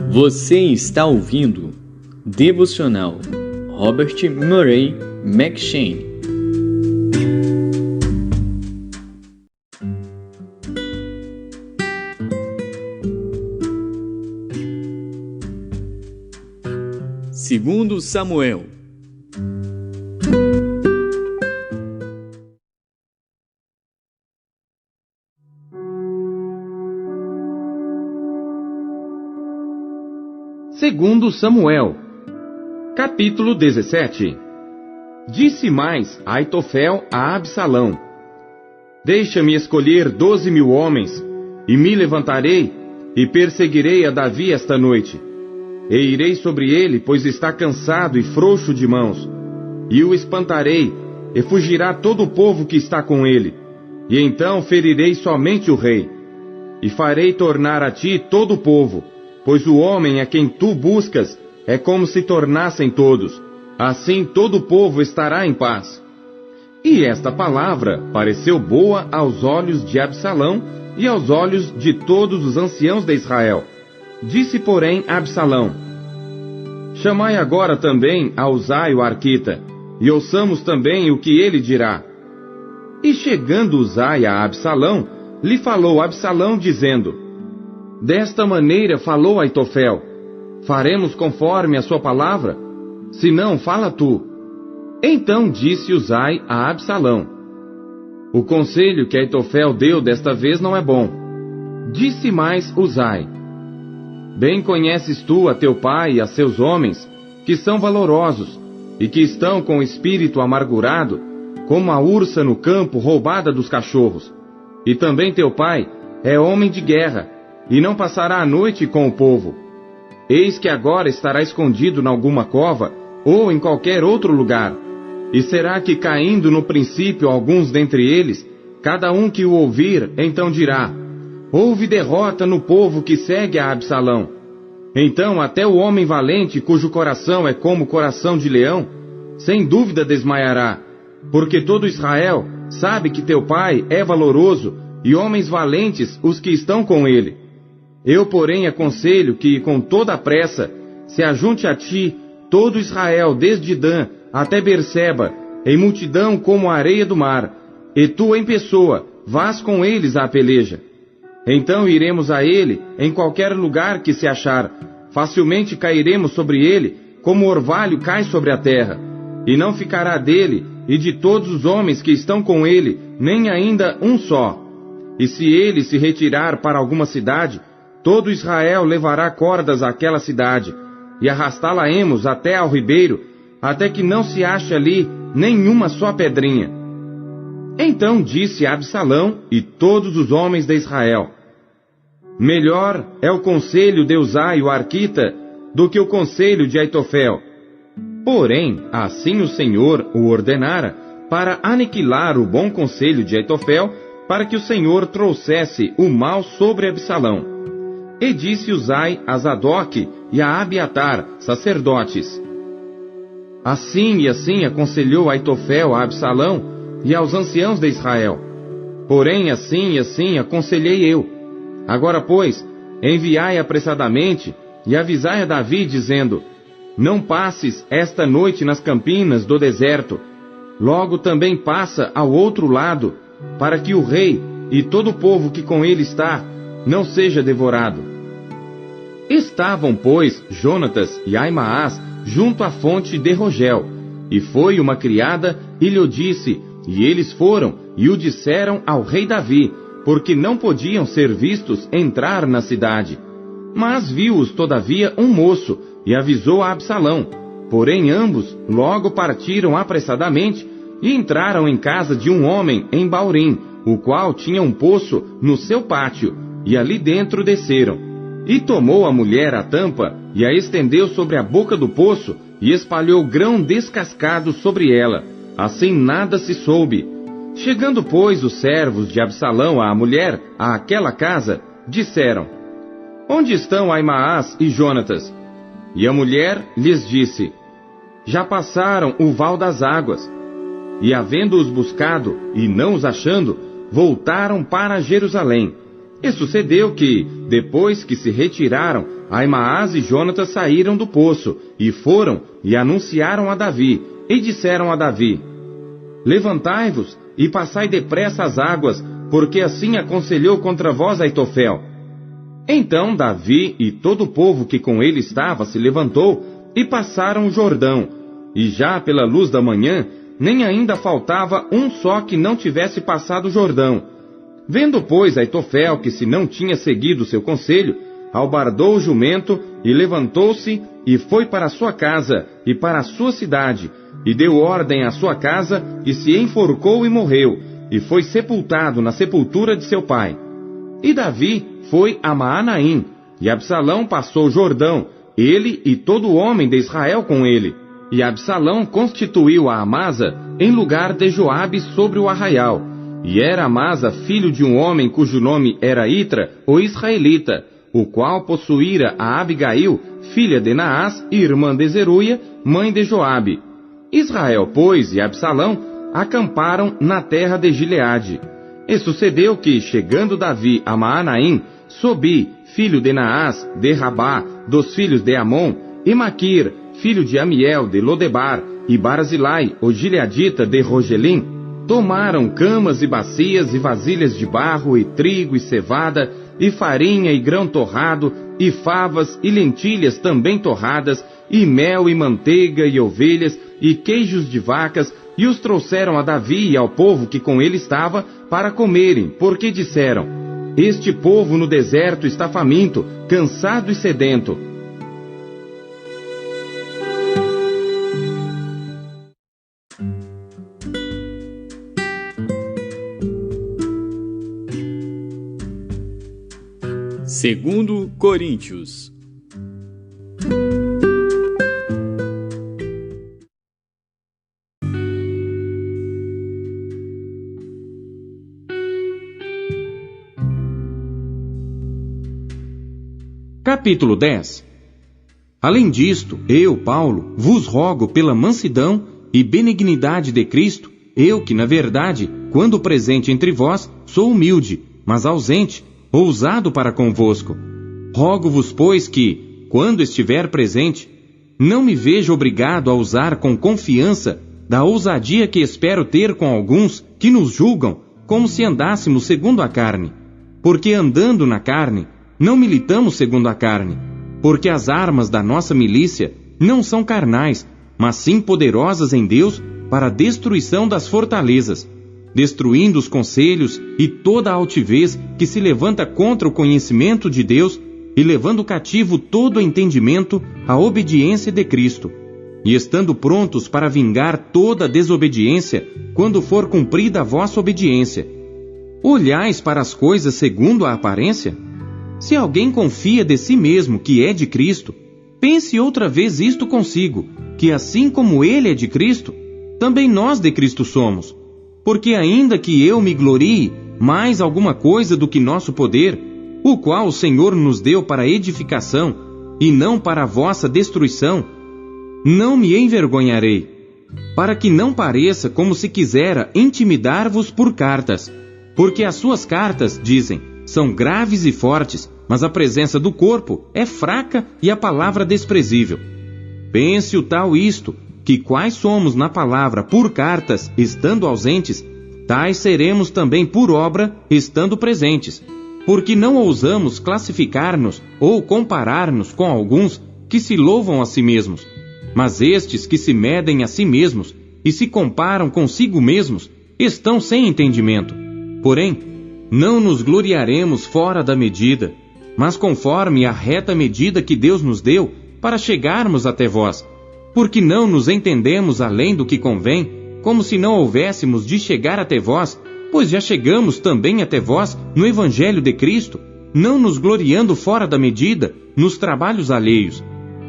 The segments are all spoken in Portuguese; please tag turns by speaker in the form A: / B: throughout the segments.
A: Você está ouvindo Devocional Robert Murray M'Cheyne. Segundo Samuel.
B: Segundo Samuel, capítulo 17. Disse mais Aitofel a Absalão: Deixa-me escolher 12.000 homens, e me levantarei, e perseguirei a Davi esta noite. E irei sobre ele, pois está cansado e frouxo de mãos. E o espantarei, e fugirá todo o povo que está com ele. E então ferirei somente o rei. E farei tornar a ti todo o povo, pois o homem a quem tu buscas é como se tornassem todos. Assim todo o povo estará em paz. E esta palavra pareceu boa aos olhos de Absalão e aos olhos de todos os anciãos de Israel. Disse, porém, Absalão: Chamai agora também a Uzai o arquita, e ouçamos também o que ele dirá. E chegando Uzai a Absalão, lhe falou Absalão, dizendo: Desta maneira falou Aitofel: Faremos conforme a sua palavra? Se não, fala tu. Então disse Uzai a Absalão: O conselho que Aitofel deu desta vez não é bom. Disse mais Uzai: Bem conheces tu a teu pai e a seus homens, que são valorosos, e que estão com o espírito amargurado, como a ursa no campo roubada dos cachorros. E também teu pai é homem de guerra, e não passará a noite com o povo. Eis que agora estará escondido em alguma cova, ou em qualquer outro lugar. E será que, caindo no princípio alguns dentre eles, cada um que o ouvir, então dirá: Houve derrota no povo que segue a Absalão. Então até o homem valente, cujo coração é como coração de leão, sem dúvida desmaiará, porque todo Israel sabe que teu pai é valoroso, e homens valentes os que estão com ele. Eu, porém, aconselho que, com toda a pressa, se ajunte a ti todo Israel, desde Dan até Berseba, em multidão como a areia do mar, e tu em pessoa vás com eles à peleja. Então iremos a ele em qualquer lugar que se achar, facilmente cairemos sobre ele, como o orvalho cai sobre a terra, e não ficará dele e de todos os homens que estão com ele, nem ainda um só. E se ele se retirar para alguma cidade, todo Israel levará cordas àquela cidade, e arrastá-la-emos até ao ribeiro, até que não se ache ali nenhuma só pedrinha. Então disse Absalão e todos os homens de Israel: Melhor é o conselho de Uzai o arquita do que o conselho de Aitofel. Porém, assim o Senhor o ordenara para aniquilar o bom conselho de Aitofel, para que o Senhor trouxesse o mal sobre Absalão. E disse Uzai a Zadok e a Abiatar, sacerdotes: Assim e assim aconselhou Aitofel a Absalão e aos anciãos de Israel. Porém, assim e assim aconselhei eu. Agora, pois, enviai apressadamente e avisai a Davi, dizendo: Não passes esta noite nas campinas do deserto. Logo também passa ao outro lado, para que o rei e todo o povo que com ele está não seja devorado. Estavam, pois, Jonatas e Aimaas junto à fonte de Rogel, e foi uma criada e lhe disse, e eles foram e o disseram ao rei Davi, porque não podiam ser vistos entrar na cidade. Mas viu-os todavia um moço, e avisou a Absalão. Porém ambos logo partiram apressadamente, e entraram em casa de um homem em Baurim, o qual tinha um poço no seu pátio, e ali dentro desceram. E tomou a mulher a tampa, e a estendeu sobre a boca do poço, e espalhou grão descascado sobre ela. Assim nada se soube. Chegando, pois, os servos de Absalão à mulher, àquela casa, disseram: Onde estão Aimaas e Jonatas? E a mulher lhes disse: Já passaram o val das águas. E havendo-os buscado e não os achando, voltaram para Jerusalém. E sucedeu que, depois que se retiraram, Aimaas e Jonatas saíram do poço, e foram e anunciaram a Davi, e disseram a Davi: Levantai-vos e passai depressa as águas, porque assim aconselhou contra vós Aitofel. Então Davi e todo o povo que com ele estava se levantou, e passaram o Jordão, e já pela luz da manhã, nem ainda faltava um só que não tivesse passado o Jordão. Vendo, pois, Aitofel que se não tinha seguido seu conselho, albardou o jumento, e levantou-se, e foi para a sua casa, e para a sua cidade, e deu ordem à sua casa, e se enforcou e morreu, e foi sepultado na sepultura de seu pai. E Davi foi a Maanaim, e Absalão passou o Jordão, ele e todo homem de Israel com ele. E Absalão constituiu a Amasa em lugar de Joabe sobre o arraial. E era Amasa filho de um homem cujo nome era Itra, o israelita, o qual possuíra a Abigail, filha de Naás, irmã de Zeruia, mãe de Joabe. Israel, pois, e Absalão acamparam na terra de Gileade. E sucedeu que, chegando Davi a Maanaim, Sobi, filho de Naás, de Rabá, dos filhos de Amon, e Maquir, filho de Amiel, de Lodebar, e Barzilai, o gileadita de Rogelim, tomaram camas e bacias e vasilhas de barro, e trigo e cevada, e farinha e grão torrado, e favas e lentilhas também torradas, e mel e manteiga e ovelhas, e queijos de vacas, e os trouxeram a Davi e ao povo que com ele estava, para comerem, porque disseram: Este povo no deserto está faminto, cansado e sedento.
A: Segundo Coríntios.
B: Capítulo 10. Além disto, eu, Paulo, vos rogo pela mansidão e benignidade de Cristo, eu que, na verdade, quando presente entre vós, sou humilde, mas ausente, ousado para convosco. Rogo-vos, pois, que, quando estiver presente, não me veja obrigado a usar com confiança da ousadia que espero ter com alguns que nos julgam como se andássemos segundo a carne. Porque andando na carne, não militamos segundo a carne, porque as armas da nossa milícia não são carnais, mas sim poderosas em Deus para a destruição das fortalezas, destruindo os conselhos e toda a altivez que se levanta contra o conhecimento de Deus e levando cativo todo o entendimento à obediência de Cristo, e estando prontos para vingar toda a desobediência quando for cumprida a vossa obediência. Olhais para as coisas segundo a aparência? Se alguém confia de si mesmo que é de Cristo, pense outra vez isto consigo, que assim como ele é de Cristo, também nós de Cristo somos. Porque ainda que eu me glorie mais alguma coisa do que nosso poder, o qual o Senhor nos deu para edificação, e não para a vossa destruição, não me envergonharei, para que não pareça como se quisera intimidar-vos por cartas, porque as suas cartas, dizem, são graves e fortes, mas a presença do corpo é fraca e a palavra desprezível. Pense o tal isto, que quais somos na palavra por cartas, estando ausentes, tais seremos também por obra, estando presentes. Porque não ousamos classificar-nos ou comparar-nos com alguns que se louvam a si mesmos. Mas estes que se medem a si mesmos e se comparam consigo mesmos, estão sem entendimento. Porém, não nos gloriaremos fora da medida, mas conforme a reta medida que Deus nos deu, para chegarmos até vós. Porque não nos entendemos além do que convém, como se não houvéssemos de chegar até vós, pois já chegamos também até vós no Evangelho de Cristo, não nos gloriando fora da medida, nos trabalhos alheios.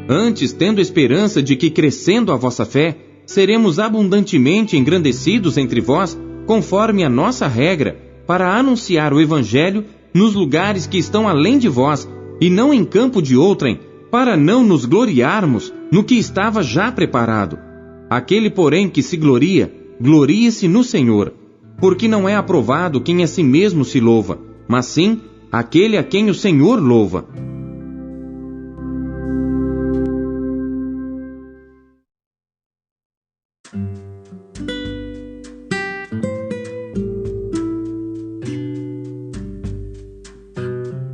B: Antes, tendo esperança de que, crescendo a vossa fé, seremos abundantemente engrandecidos entre vós, conforme a nossa regra, para anunciar o Evangelho nos lugares que estão além de vós, e não em campo de outrem, para não nos gloriarmos no que estava já preparado. Aquele, porém, que se gloria, glorie-se no Senhor, porque não é aprovado quem a si mesmo se louva, mas sim aquele a quem o Senhor louva.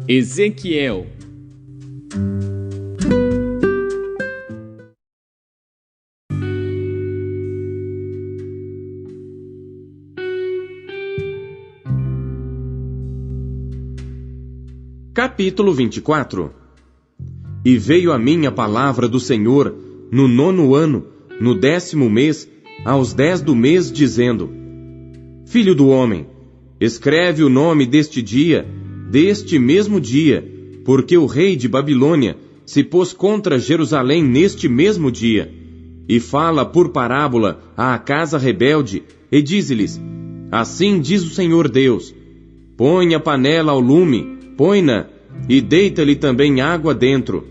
A: Ezequiel.
B: Capítulo 24. E veio a mim a palavra do Senhor no 9º ano, no 10º mês, aos 10 do mês, dizendo: Filho do homem, escreve o nome deste dia, deste mesmo dia, porque o rei de Babilônia se pôs contra Jerusalém neste mesmo dia. E fala por parábola à casa rebelde, e diz-lhes: Assim diz o Senhor Deus: Põe a panela ao lume, põe-na, e deita-lhe também água dentro.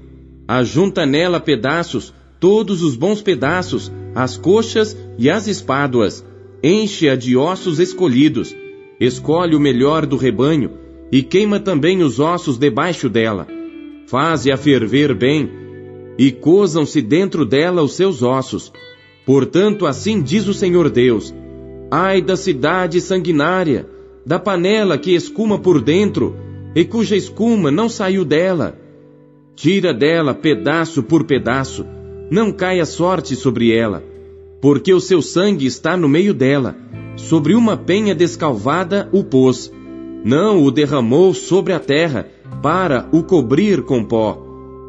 B: Ajunta nela pedaços, todos os bons pedaços, as coxas e as espáduas. Enche-a de ossos escolhidos. Escolhe o melhor do rebanho, e queima também os ossos debaixo dela. Faze-a ferver bem, e cozam-se dentro dela os seus ossos. Portanto, assim diz o Senhor Deus: Ai da cidade sanguinária, da panela que escuma por dentro, e cuja escuma não saiu dela. Tira dela pedaço por pedaço, não caia sorte sobre ela, porque o seu sangue está no meio dela, sobre uma penha descalvada o pôs. Não o derramou sobre a terra, para o cobrir com pó,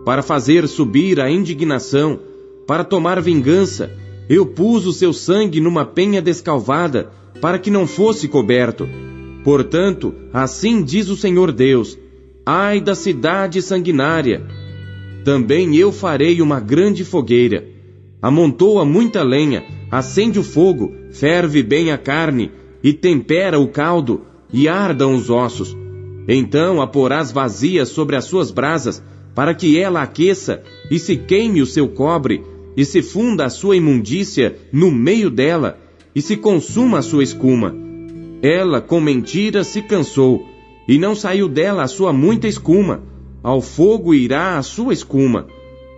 B: para fazer subir a indignação, para tomar vingança. Eu pus o seu sangue numa penha descalvada, para que não fosse coberto. Portanto, assim diz o Senhor Deus: Ai da cidade sanguinária! Também eu farei uma grande fogueira. Amontoa muita lenha, acende o fogo, ferve bem a carne, e tempera o caldo, e ardam os ossos. Então a porás vazia sobre as suas brasas, para que ela aqueça, e se queime o seu cobre, e se funda a sua imundícia no meio dela, e se consuma a sua escuma. Ela com mentira se cansou, e não saiu dela a sua muita escuma. Ao fogo irá a sua escuma.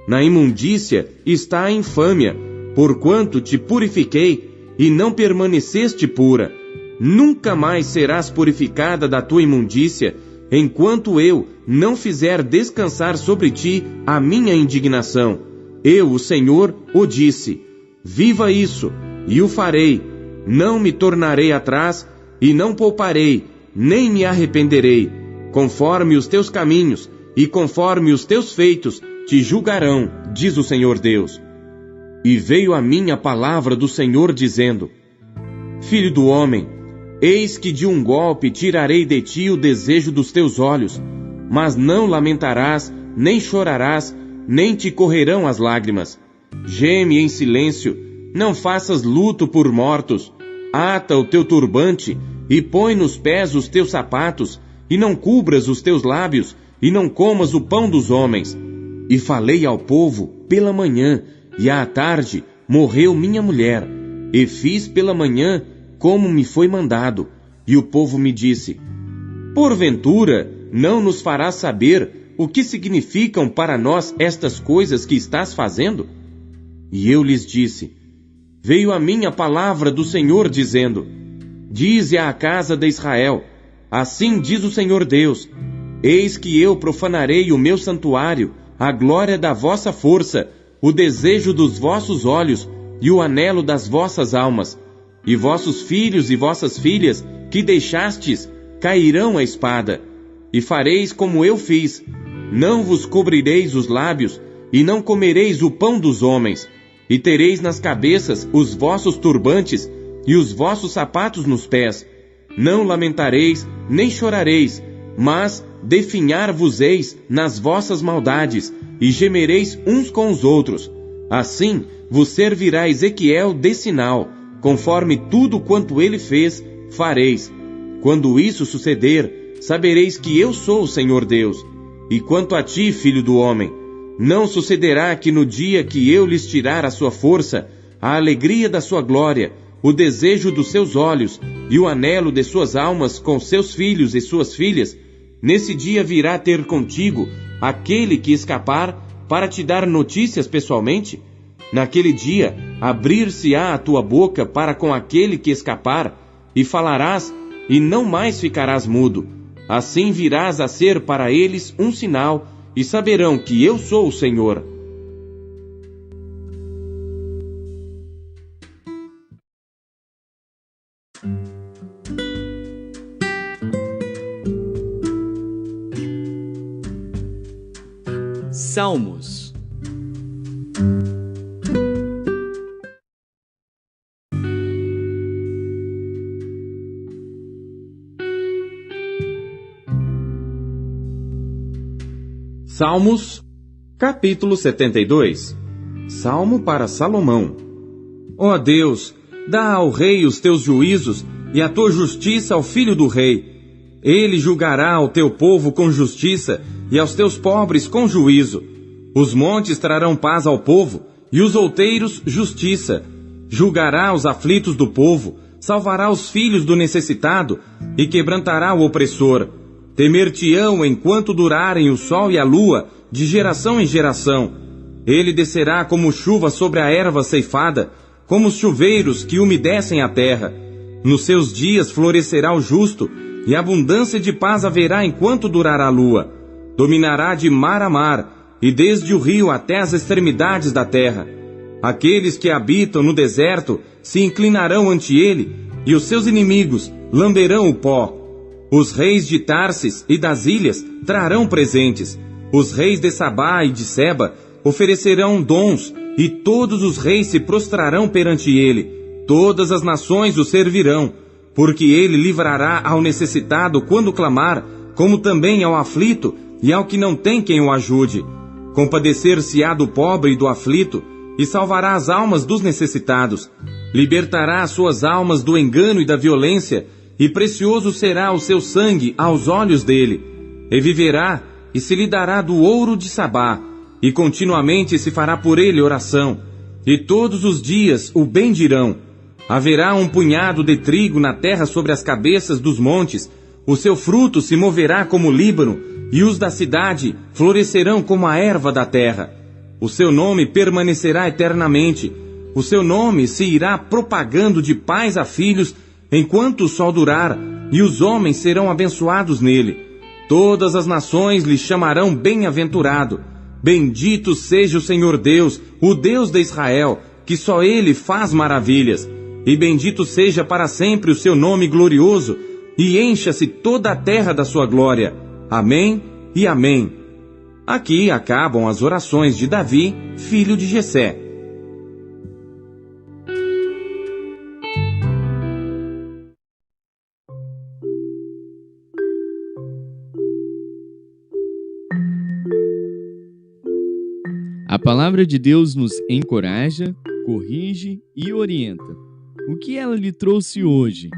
B: Na imundícia está a infâmia, porquanto te purifiquei, e não permaneceste pura. Nunca mais serás purificada da tua imundícia, enquanto eu não fizer descansar sobre ti a minha indignação. Eu, o Senhor, o disse. Viva isso, e o farei. Não me tornarei atrás, e não pouparei, nem me arrependerei. Conforme os teus caminhos, e conforme os teus feitos, te julgarão, diz o Senhor Deus. E veio a mim a palavra do Senhor, dizendo: Filho do homem, eis que de um golpe tirarei de ti o desejo dos teus olhos, mas não lamentarás, nem chorarás, nem te correrão as lágrimas. Geme em silêncio, não faças luto por mortos. Ata o teu turbante, e põe nos pés os teus sapatos, e não cubras os teus lábios, e não comas o pão dos homens. E falei ao povo pela manhã, e à tarde morreu minha mulher, e fiz pela manhã como me foi mandado. E o povo me disse: Porventura, não nos farás saber o que significam para nós estas coisas que estás fazendo? E eu lhes disse: Veio a mim a palavra do Senhor, dizendo: Dize à casa de Israel: Assim diz o Senhor Deus: Eis que eu profanarei o meu santuário, a glória da vossa força, o desejo dos vossos olhos e o anelo das vossas almas. E vossos filhos e vossas filhas, que deixastes, cairão à espada. E fareis como eu fiz: não vos cobrireis os lábios, e não comereis o pão dos homens. E tereis nas cabeças os vossos turbantes, e os vossos sapatos nos pés. Não lamentareis, nem chorareis, mas definhar-vos-eis nas vossas maldades, e gemereis uns com os outros. Assim vos servirá Ezequiel de sinal, conforme tudo quanto ele fez, fareis. Quando isso suceder, sabereis que eu sou o Senhor Deus. E quanto a ti, filho do homem, não sucederá que no dia que eu lhes tirar a sua força, a alegria da sua glória, o desejo dos seus olhos e o anelo de suas almas com seus filhos e suas filhas, nesse dia virá ter contigo aquele que escapar para te dar notícias pessoalmente? Naquele dia, abrir-se-á a tua boca para com aquele que escapar, e falarás, e não mais ficarás mudo. Assim virás a ser para eles um sinal, e saberão que eu sou o Senhor.
A: Salmos.
B: Salmos, capítulo 72. Salmo para Salomão. Ó Deus, dá ao rei os teus juízos e a tua justiça ao filho do rei. Ele julgará ao teu povo com justiça e aos teus pobres com juízo. Os montes trarão paz ao povo e os outeiros justiça. Julgará os aflitos do povo, salvará os filhos do necessitado e quebrantará o opressor. Temer-te-ão enquanto durarem o sol e a lua, de geração em geração. Ele descerá como chuva sobre a erva ceifada, como os chuveiros que umedecem a terra. Nos seus dias florescerá o justo, e abundância de paz haverá enquanto durar a lua. Dominará de mar a mar, e desde o rio até as extremidades da terra. Aqueles que habitam no deserto se inclinarão ante ele, e os seus inimigos lamberão o pó. Os reis de Tarsis e das ilhas trarão presentes. Os reis de Sabá e de Seba oferecerão dons, e todos os reis se prostrarão perante ele. Todas as nações o servirão, porque ele livrará ao necessitado quando clamar, como também ao aflito e ao que não tem quem o ajude. Compadecer-se-á do pobre e do aflito, e salvará as almas dos necessitados. Libertará as suas almas do engano e da violência, e precioso será o seu sangue aos olhos dele. E viverá, e se lhe dará do ouro de Sabá, e continuamente se fará por ele oração, e todos os dias o bendirão. Haverá um punhado de trigo na terra sobre as cabeças dos montes, o seu fruto se moverá como o Líbano, e os da cidade florescerão como a erva da terra. O seu nome permanecerá eternamente, o seu nome se irá propagando de pais a filhos, enquanto o sol durar, e os homens serão abençoados nele. Todas as nações lhe chamarão bem-aventurado. Bendito seja o Senhor Deus, o Deus de Israel, que só ele faz maravilhas. E bendito seja para sempre o seu nome glorioso, e encha-se toda a terra da sua glória. Amém e amém. Aqui acabam as orações de Davi, filho de Jessé.
A: A palavra de Deus nos encoraja, corrige e orienta. O que ela lhe trouxe hoje?